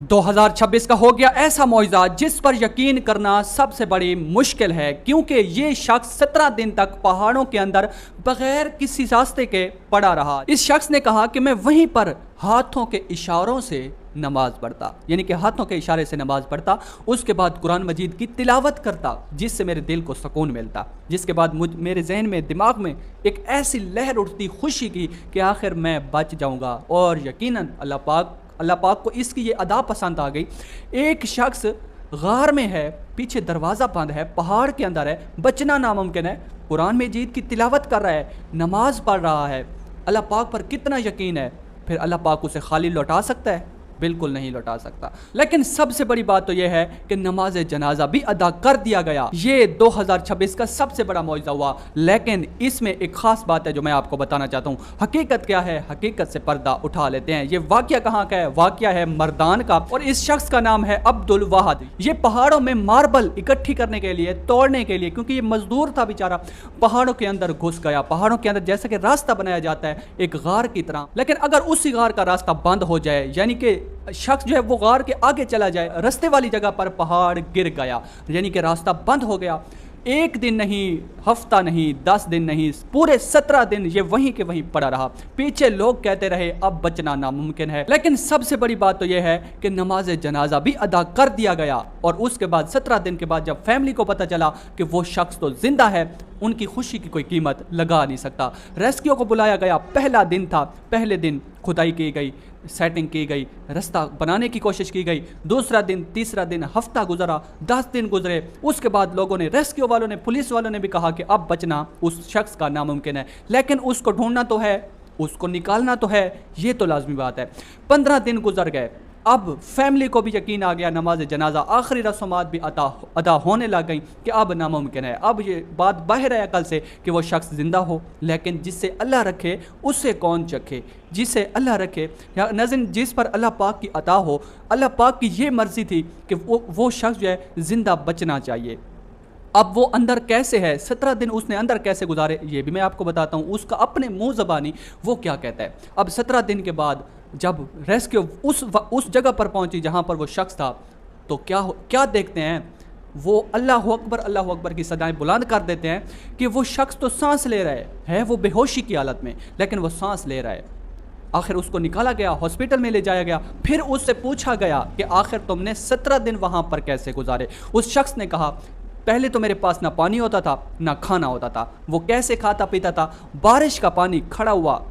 2026 का हो गया ऐसा मौजज़ा जिस पर यकीन करना सबसे बड़ी मुश्किल है, क्योंकि ये शख्स 17 दिन तक पहाड़ों के अंदर बगैर किसी रास्ते के पड़ा रहा। इस शख्स ने कहा कि मैं वहीं पर हाथों के इशारों से नमाज पढ़ता, यानी कि हाथों के इशारे से नमाज पढ़ता, उसके बाद कुरान मजीद की तिलावत करता जिससे मेरे दिल को सुकून मिलता। जिसके बाद मेरे जहन में, दिमाग में एक ऐसी लहर उठती खुशी की कि आखिर मैं बच जाऊंगा। और यकीनन अल्लाह पाक को इसकी ये अदा पसंद आ गई। एक शख्स गार में है, पीछे दरवाज़ा बंद है, पहाड़ के अंदर है, बचना नामुमकिन है, कुरान मजीद की तिलावत कर रहा है, नमाज पढ़ रहा है। अल्लाह पाक पर कितना यकीन है, फिर अल्लाह पाक उसे खाली लौटा सकता है? बिल्कुल नहीं लौटा सकता। लेकिन सबसे बड़ी बात तो यह है कि नमाज जनाजा भी अदा कर दिया गया। ये 2026 का सबसे बड़ा मौजज़ा हुआ। लेकिन इसमें एक खास बात है जो मैं आपको बताना चाहता हूँ। हकीकत क्या है? हकीकत से पर्दा उठा लेते हैं। ये वाकया कहाँ का है? वाकया है मर्दान का, और इस शख्स का नाम है अब्दुल वाहद। ये पहाड़ों में मार्बल इकट्ठी करने के लिए, तोड़ने के लिए, क्योंकि ये मजदूर था बेचारा, पहाड़ों के अंदर घुस गया। पहाड़ों के अंदर जैसा कि रास्ता बनाया जाता है एक गार की तरह, लेकिन अगर उसी गार का रास्ता बंद हो जाए, यानी कि शख्स जो है वो गार के आगे चला जाए, रास्ते वाली जगह पर पहाड़ गिर गया, यानी कि रास्ता बंद हो गया। एक दिन नहीं, हफ्ता नहीं, 10 दिन नहीं, पूरे 17 दिन ये वहीं के वहीं पड़ा रहा। पीछे लोग कहते रहे अब बचना नामुमकिन है। लेकिन सबसे बड़ी बात तो यह है कि नमाज जनाजा भी अदा कर दिया गया। और उसके बाद 17 दिन के बाद जब फैमिली को पता चला कि वो शख्स तो जिंदा है, उनकी खुशी की कोई कीमत लगा नहीं सकता। रेस्क्यू को बुलाया गया, पहला दिन था, पहले दिन खुदाई की गई, सेटिंग की गई, रास्ता बनाने की कोशिश की गई। दूसरा दिन, तीसरा दिन, हफ्ता गुजरा, 10 दिन गुजरे। उसके बाद लोगों ने, रेस्क्यू वालों ने, पुलिस वालों ने भी कहा कि अब बचना उस शख्स का नामुमकिन है। लेकिन उसको ढूंढना तो है, उसको निकालना तो है, ये तो लाजमी बात है। 15 दिन गुजर गए। अब फैमिली को भी यकीन आ गया, नमाज जनाजा आखिरी रस्मात भी अदा होने लग गई कि अब नामुमकिन है। अब ये बात बाहर है अकल से कि वो शख्स ज़िंदा हो, लेकिन जिससे अल्लाह रखे उससे कौन चखे? जिसे अल्लाह रखे, या नज़र जिस पर अल्लाह पाक की अता हो, अल्लाह पाक की ये मर्ज़ी थी कि वो शख्स जो है ज़िंदा बचना चाहिए। अब वो अंदर कैसे है, 17 दिन उसने अंदर कैसे गुजारे, ये भी मैं आपको बताता हूँ। उसका अपने मुँह ज़बानी वो क्या कहता है। अब 17 दिन के बाद जब रेस्क्यू उस जगह पर पहुंची जहां पर वो शख्स था, तो क्या देखते हैं? वो अल्लाह अकबर की सदाएं बुलंद कर देते हैं कि वो शख्स तो सांस ले रहा है, वो बेहोशी की हालत में, लेकिन वो सांस ले रहा है। आखिर उसको निकाला गया, हॉस्पिटल में ले जाया गया। फिर उससे पूछा गया कि आखिर तुमने 17 दिन वहां पर कैसे गुजारे? उस शख्स ने कहा, पहले तो मेरे पास ना पानी होता था ना खाना होता था। वो कैसे खाता पीता था? बारिश का पानी खड़ा हुआ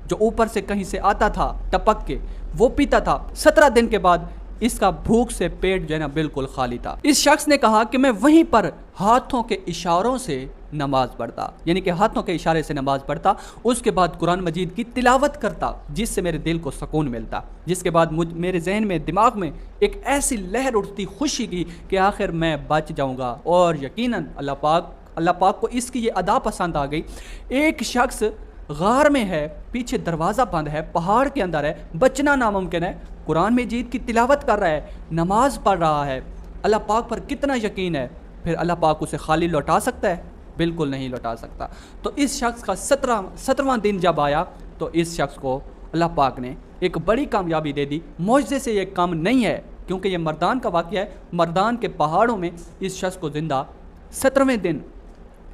जो ऊपर से कहीं से आता था टपक के, वो पीता था। 17 दिन के बाद इसका भूख से पेट जो है ना बिल्कुल खाली था। इस शख्स ने कहा कि मैं वहीं पर हाथों के इशारों से नमाज पढ़ता, यानी कि हाथों के इशारे से नमाज पढ़ता, उसके बाद कुरान मजीद की तिलावत करता जिससे मेरे दिल को सुकून मिलता। जिसके बाद मेरे जहन में, दिमाग में एक ऐसी लहर उठती खुशी की कि आखिर मैं बच जाऊंगा। और यकीनन अल्लाह पाक को इसकी ये अदा पसंद आ गई। एक शख्स गार में है, पीछे दरवाज़ा बंद है, पहाड़ के अंदर है, बचना नामुमकिन है, कुरान मजीद की तिलावत कर रहा है, नमाज पढ़ रहा है। अल्लाह पाक पर कितना यकीन है, फिर अल्लाह पाक उसे खाली लौटा सकता है? बिल्कुल नहीं लौटा सकता। तो इस शख्स का 17वां दिन जब आया तो इस शख्स को अल्लाह पाक ने एक बड़ी कामयाबी दे दी। मौजज़े से ये कम नहीं है, क्योंकि ये मर्दान का वाक़या है। मर्दान के पहाड़ों में इस शख्स को ज़िंदा 17वें दिन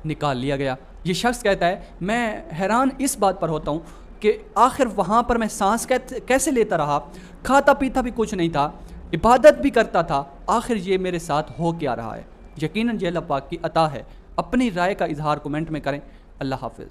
निकाल लिया गया। ये शख्स कहता है, मैं हैरान इस बात पर होता हूँ कि आखिर वहाँ पर मैं सांस कैसे लेता रहा, खाता पीता भी कुछ नहीं था, इबादत भी करता था, आखिर ये मेरे साथ हो क्या रहा है? यकीनन ये अल्लाह पाक की अता है। अपनी राय का इजहार कमेंट में करें। अल्लाह हाफ़िज़।